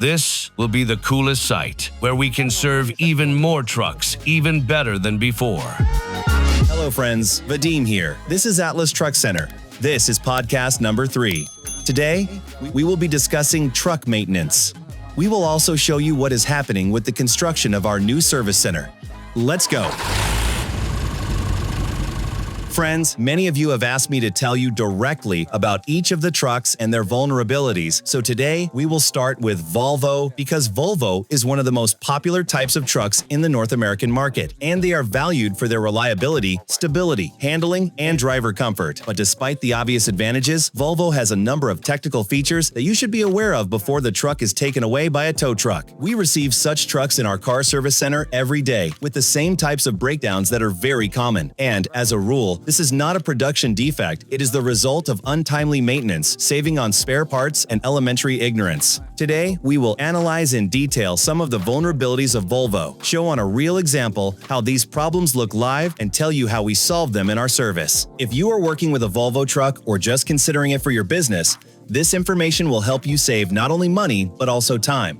This will be the coolest site, where we can serve even more trucks, even better than before. Hello friends, Vadim here. This is Atlas Truck Center. This is podcast number 3. Today, we will be discussing truck maintenance. We will also show you what is happening with the construction of our new service center. Let's go! Friends, many of you have asked me to tell you directly about each of the trucks and their vulnerabilities, so today we will start with Volvo because Volvo is one of the most popular types of trucks in the North American market, and they are valued for their reliability, stability, handling, and driver comfort. But despite the obvious advantages, Volvo has a number of technical features that you should be aware of before the truck is taken away by a tow truck. We receive such trucks in our car service center every day with the same types of breakdowns that are very common, and as a rule, this is not a production defect, it is the result of untimely maintenance, saving on spare parts and elementary ignorance. Today, we will analyze in detail some of the vulnerabilities of Volvo, show on a real example how these problems look live, and tell you how we solve them in our service. If you are working with a Volvo truck or just considering it for your business, this information will help you save not only money, but also time.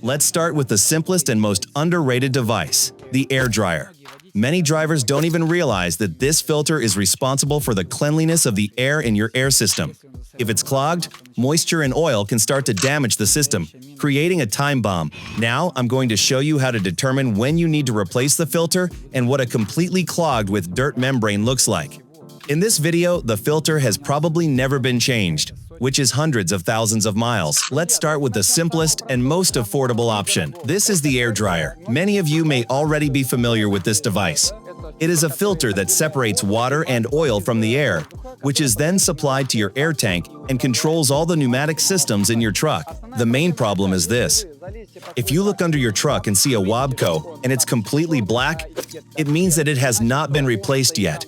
Let's start with the simplest and most underrated device, the air dryer. Many drivers don't even realize that this filter is responsible for the cleanliness of the air in your air system. If it's clogged, moisture and oil can start to damage the system, creating a time bomb. Now, I'm going to show you how to determine when you need to replace the filter and what a completely clogged with dirt membrane looks like. In this video, the filter has probably never been changed, which is hundreds of thousands of miles. Let's start with the simplest and most affordable option. This is the air dryer. Many of you may already be familiar with this device. It is a filter that separates water and oil from the air, which is then supplied to your air tank and controls all the pneumatic systems in your truck. The main problem is this. If you look under your truck and see a Wabco and it's completely black, it means that it has not been replaced yet.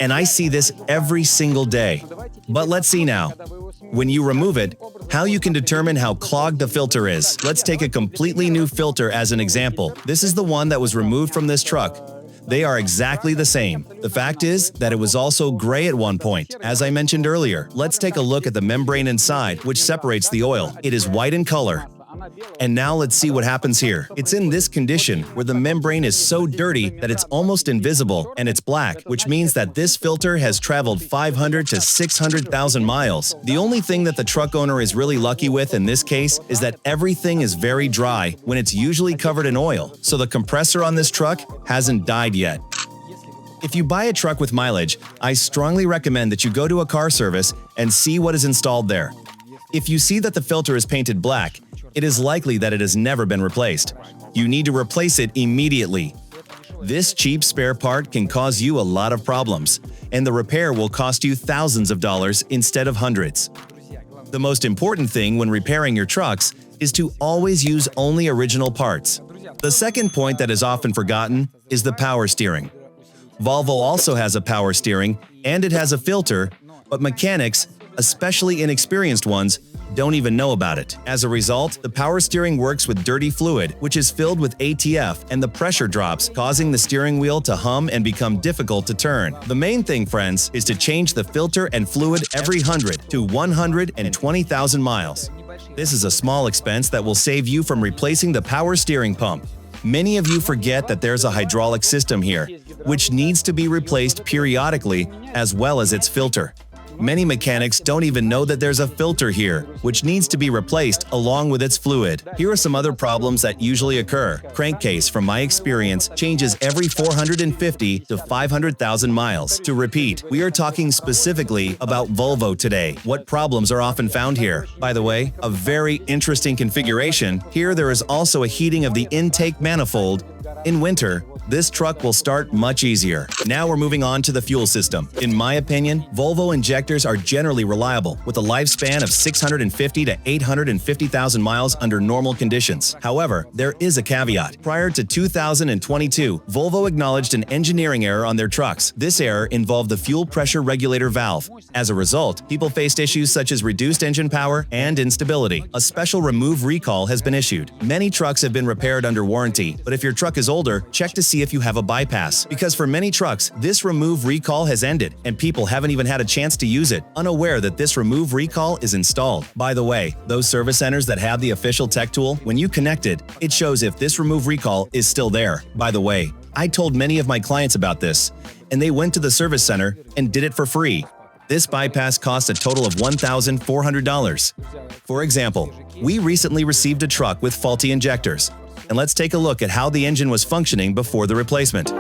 And I see this every single day. But let's see now. When you remove it, how you can determine how clogged the filter is. Let's take a completely new filter as an example. This is the one that was removed from this truck. They are exactly the same. The fact is that it was also gray at one point. As I mentioned earlier, let's take a look at the membrane inside, which separates the oil. It is white in color. And now let's see what happens here. It's in this condition where the membrane is so dirty that it's almost invisible, and it's black, which means that this filter has traveled 500 to 600,000 miles. The only thing that the truck owner is really lucky with in this case is that everything is very dry when it's usually covered in oil, so the compressor on this truck hasn't died yet. If you buy a truck with mileage, I strongly recommend that you go to a car service and see what is installed there. If you see that the filter is painted black, it is likely that it has never been replaced. You need to replace it immediately. This cheap spare part can cause you a lot of problems, and the repair will cost you thousands of dollars instead of hundreds. The most important thing when repairing your trucks is to always use only original parts. The second point that is often forgotten is the power steering. Volvo also has a power steering, and it has a filter, but mechanics, especially inexperienced ones, don't even know about it. As a result, the power steering works with dirty fluid, which is filled with ATF, and the pressure drops, causing the steering wheel to hum and become difficult to turn. The main thing, friends, is to change the filter and fluid every 100 to 120,000 miles. This is a small expense that will save you from replacing the power steering pump. Many of you forget that there's a hydraulic system here, which needs to be replaced periodically, as well as its filter. Many mechanics don't even know that there's a filter here, which needs to be replaced along with its fluid. Here are some other problems that usually occur. Crankcase, from my experience, changes every 450 to 500,000 miles. To repeat, we are talking specifically about Volvo today. What problems are often found here? By the way, a very interesting configuration. Here there is also a heating of the intake manifold. In winter, this truck will start much easier. Now we're moving on to the fuel system. In my opinion, Volvo injectors are generally reliable, with a lifespan of 650 to 850,000 miles under normal conditions. However, there is a caveat. Prior to 2022, Volvo acknowledged an engineering error on their trucks. This error involved the fuel pressure regulator valve. As a result, people faced issues such as reduced engine power and instability. A special remove recall has been issued. Many trucks have been repaired under warranty, but if your truck is older, check to see see if you have a bypass. Because for many trucks, this remove recall has ended, and people haven't even had a chance to use it, unaware that this remove recall is installed. By the way, those service centers that have the official tech tool, when you connect it, it shows if this remove recall is still there. By the way, I told many of my clients about this, and they went to the service center and did it for free. This bypass cost a total of $1,400. For example, we recently received a truck with faulty injectors, and let's take a look at how the engine was functioning before the replacement.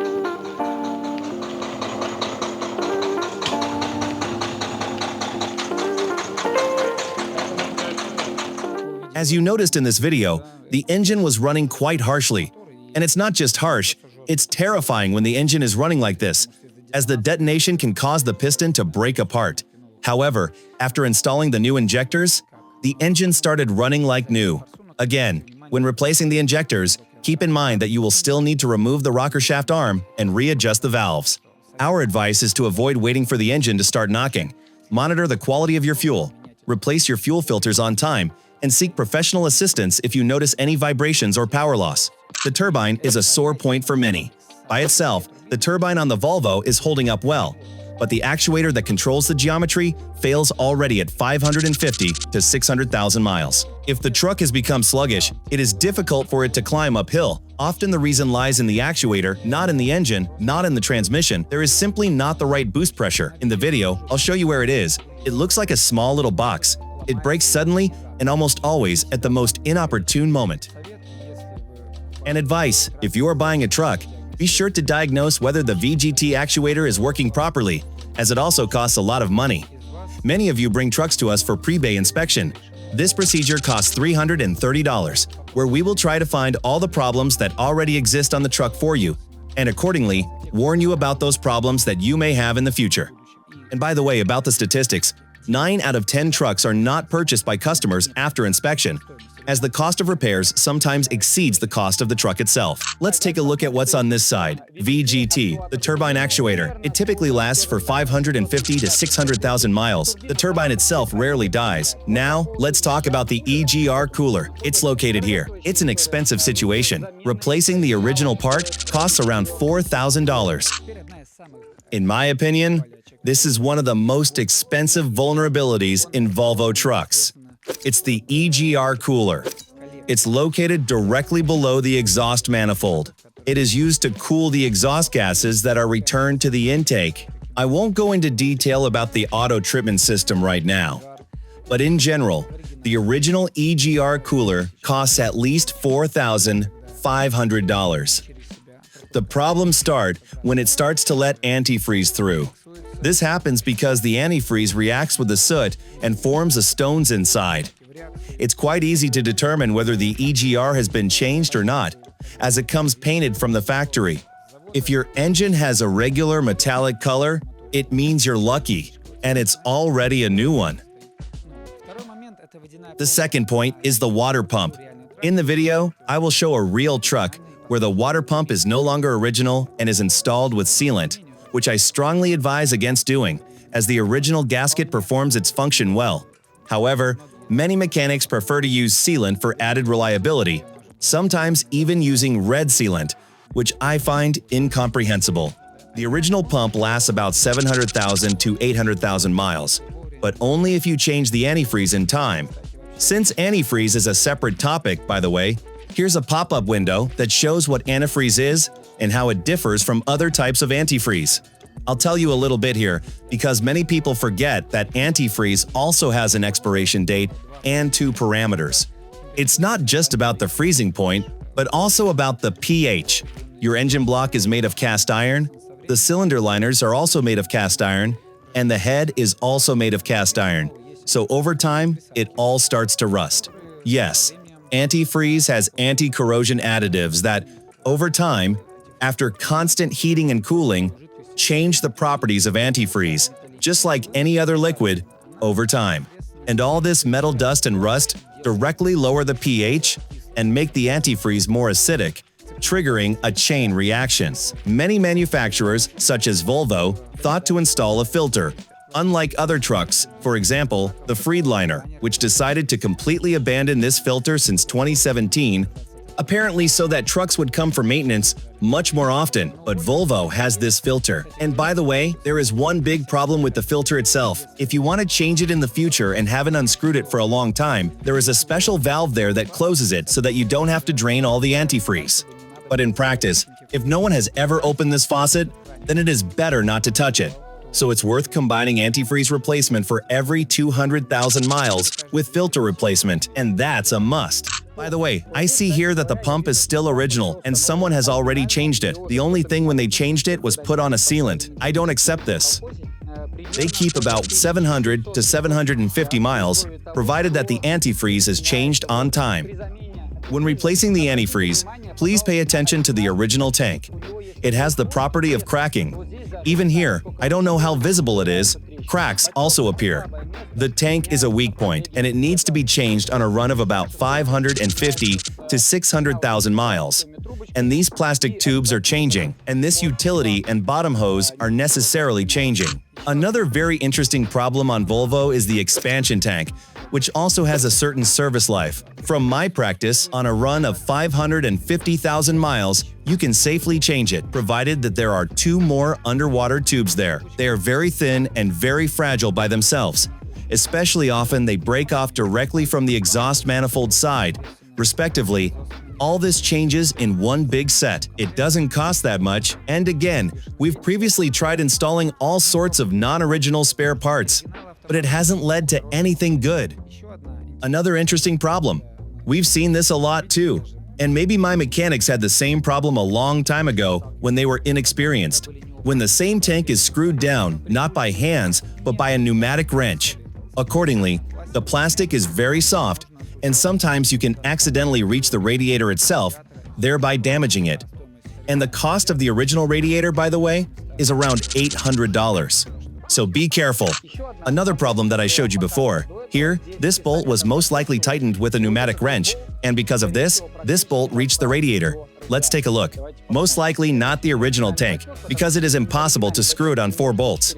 As you noticed in this video, the engine was running quite harshly. And it's not just harsh, it's terrifying when the engine is running like this, as the detonation can cause the piston to break apart. However, after installing the new injectors, the engine started running like new. Again, when replacing the injectors, keep in mind that you will still need to remove the rocker shaft arm and readjust the valves. Our advice is to avoid waiting for the engine to start knocking. Monitor the quality of your fuel, replace your fuel filters on time, and seek professional assistance if you notice any vibrations or power loss. The turbine is a sore point for many. By itself, the turbine on the Volvo is holding up well, but the actuator that controls the geometry fails already at 550 to 600,000 miles. If the truck has become sluggish, it is difficult for it to climb uphill. Often the reason lies in the actuator, not in the engine, not in the transmission. There is simply not the right boost pressure. In the video, I'll show you where it is. It looks like a small little box. It breaks suddenly and almost always at the most inopportune moment. And advice: if you are buying a truck, be sure to diagnose whether the VGT actuator is working properly, as it also costs a lot of money. Many of you bring trucks to us for pre-bay inspection. This procedure costs $330, where we will try to find all the problems that already exist on the truck for you, and accordingly, warn you about those problems that you may have in the future. And by the way, about the statistics, 9 out of 10 trucks are not purchased by customers after inspection, as the cost of repairs sometimes exceeds the cost of the truck itself. Let's take a look at what's on this side. VGT, the turbine actuator. It typically lasts for 550 to 600,000 miles. The turbine itself rarely dies. Now, let's talk about the EGR cooler. It's located here. It's an expensive situation. Replacing the original part costs around $4,000. In my opinion, this is one of the most expensive vulnerabilities in Volvo trucks. It's the EGR cooler. It's located directly below the exhaust manifold. It is used to cool the exhaust gases that are returned to the intake. I won't go into detail about the auto treatment system right now, but in general, the original EGR cooler costs at least $4,500. The problems start when it starts to let antifreeze through. This happens because the antifreeze reacts with the soot and forms the stones inside. It's quite easy to determine whether the EGR has been changed or not, as it comes painted from the factory. If your engine has a regular metallic color, it means you're lucky, and it's already a new one. The second point is the water pump. In the video, I will show a real truck where the water pump is no longer original and is installed with sealant, which I strongly advise against doing, as the original gasket performs its function well. However, many mechanics prefer to use sealant for added reliability, sometimes even using red sealant, which I find incomprehensible. The original pump lasts about 700,000 to 800,000 miles, but only if you change the antifreeze in time. Since antifreeze is a separate topic, by the way, here's a pop-up window that shows what antifreeze is and how it differs from other types of antifreeze. I'll tell you a little bit here, because many people forget that antifreeze also has an expiration date and 2 parameters. It's not just about the freezing point, but also about the pH. Your engine block is made of cast iron, the cylinder liners are also made of cast iron, and the head is also made of cast iron. So over time, it all starts to rust. Yes, antifreeze has anti-corrosion additives that, over time, after constant heating and cooling, change the properties of antifreeze, just like any other liquid, over time. And all this metal dust and rust directly lower the pH and make the antifreeze more acidic, triggering a chain reaction. Many manufacturers, such as Volvo, thought to install a filter. Unlike other trucks, for example, the Friedliner, which decided to completely abandon this filter since 2017, apparently so that trucks would come for maintenance much more often, but Volvo has this filter. And by the way, there is one big problem with the filter itself. If you want to change it in the future and haven't unscrewed it for a long time, there is a special valve there that closes it so that you don't have to drain all the antifreeze. But in practice, if no one has ever opened this faucet, then it is better not to touch it. So it's worth combining antifreeze replacement for every 200,000 miles with filter replacement, and that's a must. By the way, I see here that the pump is still original and someone has already changed it. The only thing when they changed it was put on a sealant. I don't accept this. They keep about 700 to 750 miles, provided that the antifreeze is changed on time. When replacing the antifreeze, please pay attention to the original tank. It has the property of cracking. Even here, I don't know how visible it is, cracks also appear. The tank is a weak point and it needs to be changed on a run of about 550 to 600,000 miles. And these plastic tubes are changing, and this utility and bottom hose are necessarily changing. Another very interesting problem on Volvo is the expansion tank, which also has a certain service life. From my practice, on a run of 550,000 miles, you can safely change it, provided that there are 2 more underwater tubes there. They are very thin and very fragile by themselves. Especially often they break off directly from the exhaust manifold side, respectively. All this changes in one big set. It doesn't cost that much, and again, we've previously tried installing all sorts of non-original spare parts, but it hasn't led to anything good. Another interesting problem. We've seen this a lot too, and maybe my mechanics had the same problem a long time ago when they were inexperienced. When the same tank is screwed down, not by hands, but by a pneumatic wrench. Accordingly, the plastic is very soft, and sometimes you can accidentally reach the radiator itself, thereby damaging it. And the cost of the original radiator, by the way, is around $800. So be careful. Another problem that I showed you before. Here, this bolt was most likely tightened with a pneumatic wrench, and because of this bolt reached the radiator. Let's take a look. Most likely not the original tank, because it is impossible to screw it on 4 bolts.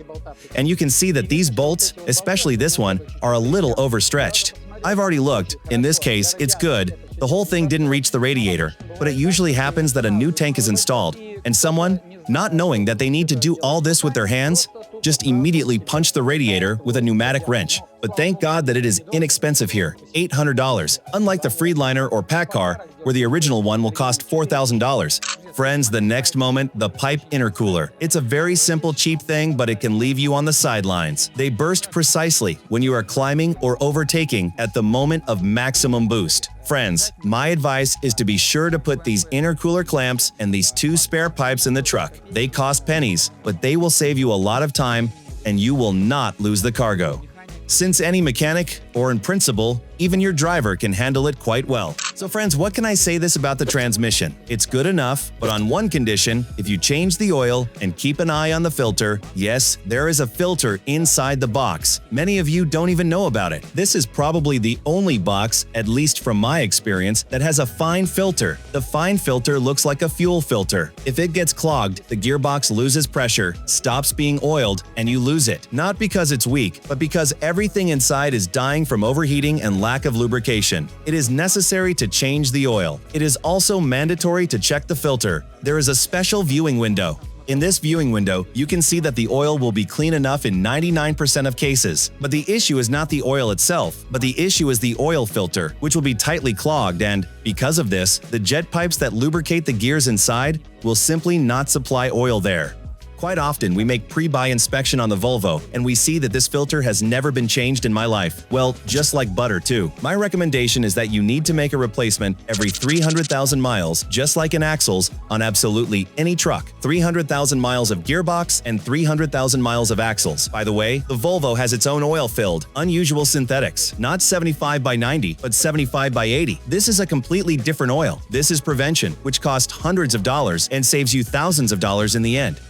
And you can see that these bolts, especially this one, are a little overstretched. I've already looked. In this case, it's good. The whole thing didn't reach the radiator, but it usually happens that a new tank is installed, and someone, not knowing that they need to do all this with their hands, just immediately punch the radiator with a pneumatic wrench. But thank God that it is inexpensive here, $800, unlike the Freedliner or Pack Car, where the original one will cost $4,000. Friends, the next moment, the pipe intercooler. It's a very simple, cheap thing, but it can leave you on the sidelines. They burst precisely when you are climbing or overtaking at the moment of maximum boost. Friends, my advice is to be sure to put these intercooler clamps and these 2 spare pipes in the truck. They cost pennies, but they will save you a lot of time, and you will not lose the cargo. Since any mechanic, or in principle, even your driver can handle it quite well. So friends, what can I say this about the transmission? It's good enough, but on one condition: if you change the oil and keep an eye on the filter. Yes, there is a filter inside the box. Many of you don't even know about it. This is probably the only box, at least from my experience, that has a fine filter. The fine filter looks like a fuel filter. If it gets clogged, the gearbox loses pressure, stops being oiled, and you lose it. Not because it's weak, but because everything inside is dying from overheating and lack of lubrication. It is necessary to change the oil. It is also mandatory to check the filter. There is a special viewing window. In this viewing window, you can see that the oil will be clean enough in 99% of cases. But the issue is not the oil itself, but the issue is the oil filter, which will be tightly clogged, and because of this, the jet pipes that lubricate the gears inside will simply not supply oil there. Quite often, we make pre-buy inspection on the Volvo, and we see that this filter has never been changed in my life. Well, just like butter too. My recommendation is that you need to make a replacement every 300,000 miles, just like in axles, on absolutely any truck. 300,000 miles of gearbox and 300,000 miles of axles. By the way, the Volvo has its own oil-filled, unusual synthetics. Not 75 by 90, but 75 by 80. This is a completely different oil. This is prevention, which costs hundreds of dollars and saves you thousands of dollars in the end.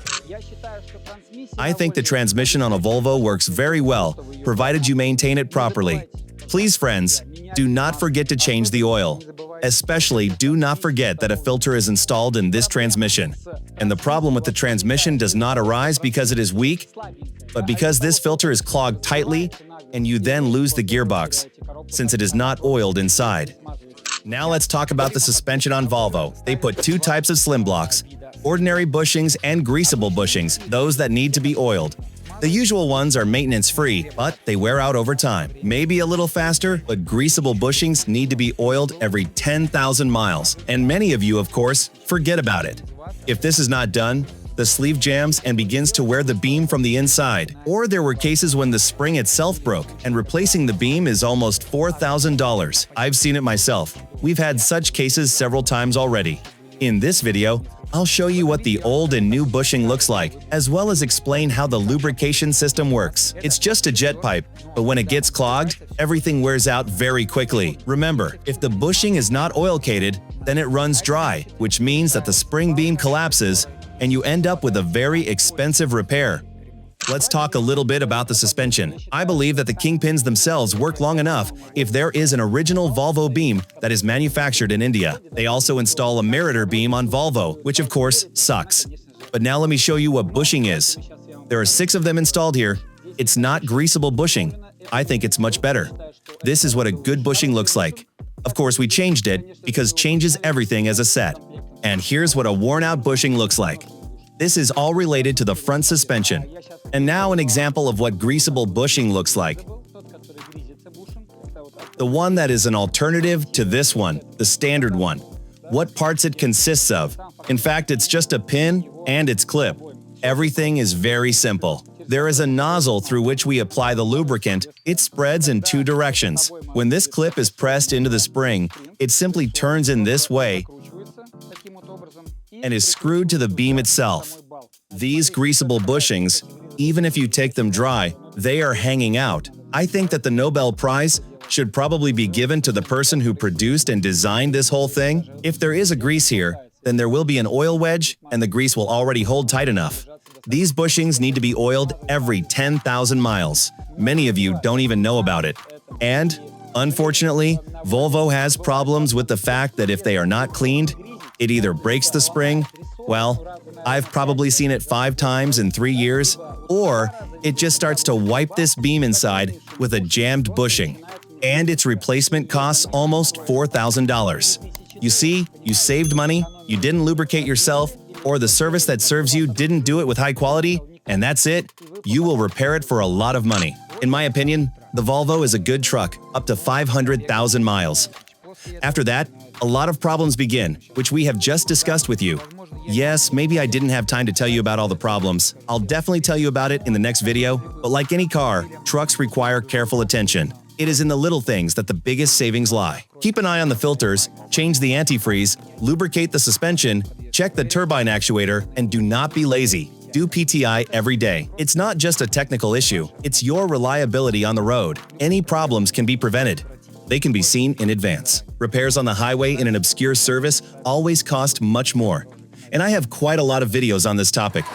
I think the transmission on a Volvo works very well, provided you maintain it properly. Please friends, do not forget to change the oil. Especially do not forget that a filter is installed in this transmission. And the problem with the transmission does not arise because it is weak, but because this filter is clogged tightly and you then lose the gearbox, since it is not oiled inside. Now let's talk about the suspension on Volvo. They put two types of slim blocks: ordinary bushings and greasable bushings, those that need to be oiled. The usual ones are maintenance-free, but they wear out over time. Maybe a little faster, but greasable bushings need to be oiled every 10,000 miles, and many of you, of course, forget about it. If this is not done, the sleeve jams and begins to wear the beam from the inside. Or there were cases when the spring itself broke, and replacing the beam is almost $4,000. I've seen it myself. We've had such cases several times already. In this video, I'll show you what the old and new bushing looks like, as well as explain how the lubrication system works. It's just a jet pipe, but when it gets clogged, everything wears out very quickly. Remember, if the bushing is not oil-coated, then it runs dry, which means that the spring beam collapses and you end up with a very expensive repair. Let's talk a little bit about the suspension. I believe that the kingpins themselves work long enough if there is an original Volvo beam that is manufactured in India. They also install a Meritor beam on Volvo, which of course sucks. But now let me show you what bushing is. There are 6 of them installed here. It's not greasable bushing. I think it's much better. This is what a good bushing looks like. Of course, we changed it because changes everything as a set. And here's what a worn-out bushing looks like. This is all related to the front suspension. And now an example of what greasable bushing looks like. The one that is an alternative to this one, the standard one. What parts it consists of. In fact, it's just a pin and its clip. Everything is very simple. There is a nozzle through which we apply the lubricant. It spreads in 2 directions. When this clip is pressed into the spring, it simply turns in this way and is screwed to the beam itself. These greasable bushings, even if you take them dry, they are hanging out. I think that the Nobel Prize should probably be given to the person who produced and designed this whole thing. If there is a grease here, then there will be an oil wedge and the grease will already hold tight enough. These bushings need to be oiled every 10,000 miles. Many of you don't even know about it. And, unfortunately, Volvo has problems with the fact that if they are not cleaned, it either breaks the spring, well, I've probably seen it 5 times in 3 years, or it just starts to wipe this beam inside with a jammed bushing. And its replacement costs almost $4,000. You see, you saved money, you didn't lubricate yourself, or the service that serves you didn't do it with high quality, and that's it, you will repair it for a lot of money. In my opinion, the Volvo is a good truck, up to 500,000 miles. After that, a lot of problems begin, which we have just discussed with you. Yes, maybe I didn't have time to tell you about all the problems. I'll definitely tell you about it in the next video, but like any car, trucks require careful attention. It is in the little things that the biggest savings lie. Keep an eye on the filters, change the antifreeze, lubricate the suspension, check the turbine actuator, and do not be lazy. Do PTI every day. It's not just a technical issue, it's your reliability on the road. Any problems can be prevented. They can be seen in advance. Repairs on the highway in an obscure service always cost much more. And I have quite a lot of videos on this topic.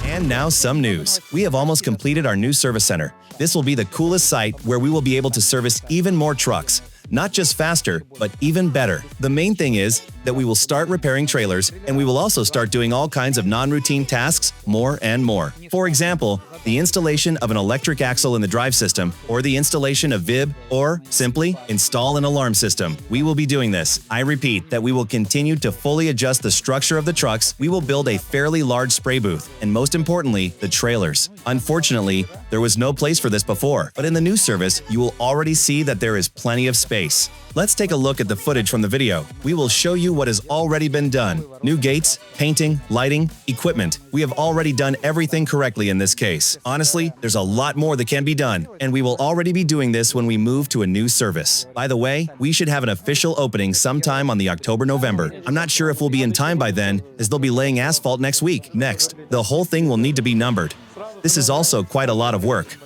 And now some news. We have almost completed our new service center. This will be the coolest site where we will be able to service even more trucks. Not just faster, but even better. The main thing is that we will start repairing trailers, and we will also start doing all kinds of non-routine tasks more and more. For example, the installation of an electric axle in the drive system, or the installation of VIB, or simply install an alarm system. We will be doing this. I repeat that we will continue to fully adjust the structure of the trucks. We will build a fairly large spray booth, and most importantly, the trailers. Unfortunately, there was no place for this before, but in the new service, you will already see that there is plenty of space. Let's take a look at the footage from the video. We will show you what has already been done. New gates, painting, lighting, equipment. We have already done everything correctly in this case. Honestly, there's a lot more that can be done, and we will already be doing this when we move to a new service. By the way, we should have an official opening sometime on the October-November. I'm not sure if we'll be in time by then, as they'll be laying asphalt next week. Next, the whole thing will need to be numbered. This is also quite a lot of work.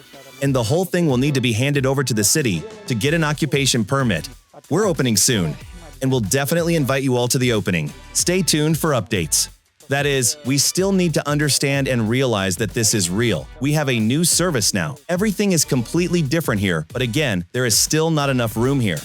And the whole thing will need to be handed over to the city to get an occupation permit. We're opening soon, and we'll definitely invite you all to the opening. Stay tuned for updates. That is, we still need to understand and realize that this is real. We have a new service now. Everything is completely different here, but again, there is still not enough room here.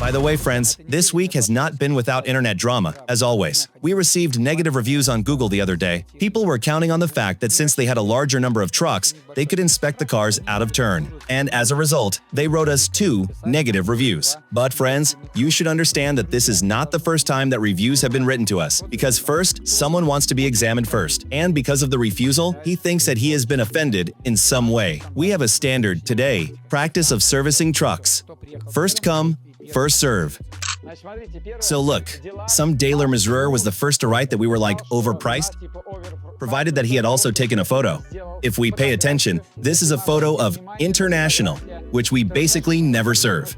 By the way, friends, this week has not been without internet drama, as always. We received negative reviews on Google the other day. People were counting on the fact that since they had a larger number of trucks, they could inspect the cars out of turn. And as a result, they wrote us 2 negative reviews. But friends, you should understand that this is not the first time that reviews have been written to us, because first, someone wants to be examined first, and because of the refusal, he thinks that he has been offended in some way. We have a standard today, practice of servicing trucks. First come, first serve. So look, some Daler Missouri was the first to write that we were like overpriced, provided that he had also taken a photo. If we pay attention, this is a photo of International, which we basically never serve.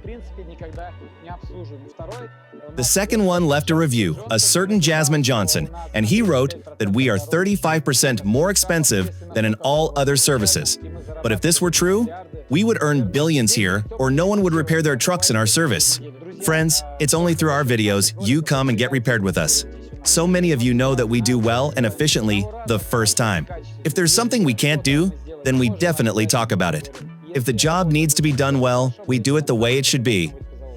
The second one left a review, a certain Jasmine Johnson, and he wrote that we are 35% more expensive than in all other services. But if this were true, we would earn billions here, or no one would repair their trucks in our service. Friends, it's only through our videos you come and get repaired with us. So many of you know that we do well and efficiently the first time. If there's something we can't do, then we definitely talk about it. If the job needs to be done well, we do it the way it should be,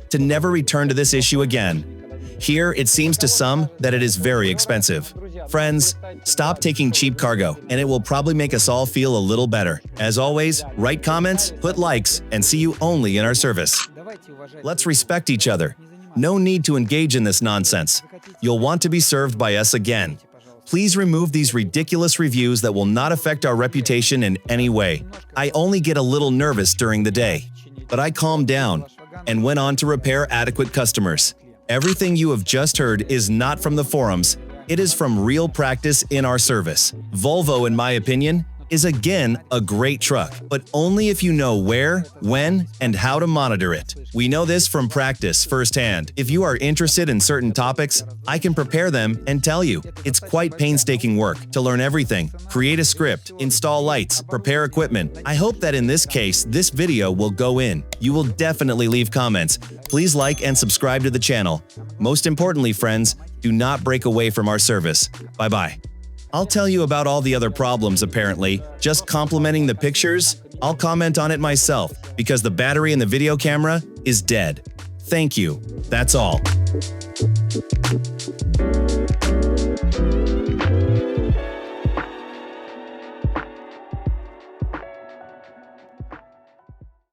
to never return to this issue again. Here, it seems to some that it is very expensive. Friends, stop taking cheap cargo, and it will probably make us all feel a little better. As always, write comments, put likes, and see you only in our service. Let's respect each other. No need to engage in this nonsense. You'll want to be served by us again. Please remove these ridiculous reviews that will not affect our reputation in any way. I only get a little nervous during the day, but I calmed down and went on to repair adequate customers. Everything you have just heard is not from the forums. It is from real practice in our service. Volvo, in my opinion, is again a great truck, but only if you know where, when, and how to monitor it. We know this from practice firsthand. If you are interested in certain topics, I can prepare them and tell you. It's quite painstaking work to learn everything, create a script, install lights, prepare equipment. I hope that in this case, this video will go in. You will definitely leave comments. Please like and subscribe to the channel. Most importantly, friends, do not break away from our service. Bye-bye. I'll tell you about all the other problems apparently. Just complimenting the pictures, I'll comment on it myself because the battery in the video camera is dead. Thank you. That's all.